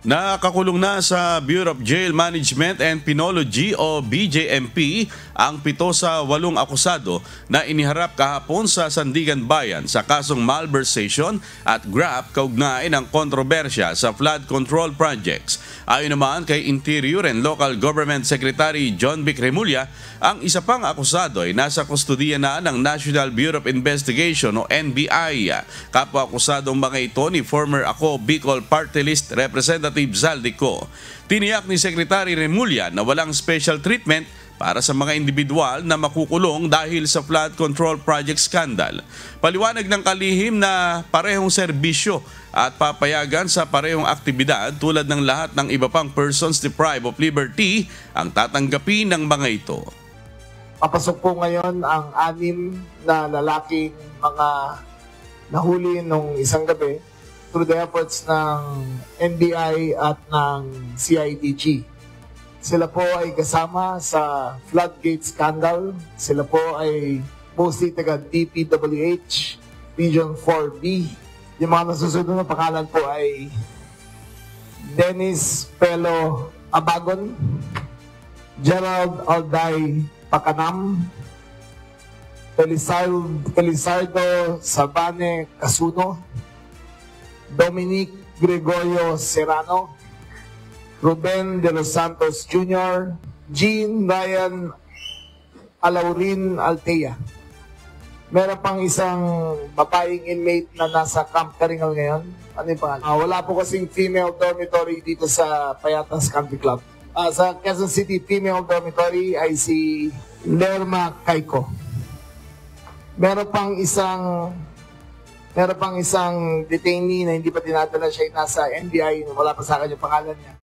Nakakulong na sa Bureau of Jail Management and Penology o BJMP ang 7 sa 8 akusado na iniharap kahapon sa Sandigan Bayan sa kasong malversation at graft kaugnay ng kontrobersya sa flood control projects. Ayon naman kay Interior and Local Government Secretary John Vic Remulla, ang isa pang akusado ay nasa kustudiya na ng National Bureau of Investigation o NBI. Kapwa akusadong mga ito ni former Ako Bicol Party List Representative Zaldico. Tiniyak ni Secretary Remulla na walang special treatment para sa mga individual na makukulong dahil sa flood control project scandal. Paliwanag ng kalihim na parehong serbisyo at papayagan sa parehong aktibidad tulad ng lahat ng iba pang persons deprived of liberty ang tatanggapin ng mga ito. Papasok po ngayon ang 6 na lalaking mga nahuli nung isang gabi through the efforts ng NBI at ng CIDG. Sila po ay kasama sa floodgate scandal. Sila po ay mostly taga DPWH, Region 4B. Yung mga nasusunod na pangalan po ay Dennis Pelo Abagon, Gerald Alday Pacanam, Elizardo Sabane Casuno, Dominic Gregorio Serrano, Ruben de los Santos Jr., Jean Ryan Alaurin Altea. Meron pang isang babaeng inmate na nasa Camp Karingal ngayon. Ano yung pangalan? Wala po kasing female dormitory dito sa Payatas Country Club. Sa Quezon City, female dormitory ay si Lerma Caico. Meron pang isang detainee na hindi pa dinadala siya, nasa NBI, wala pa sa akin yung pangalan niya.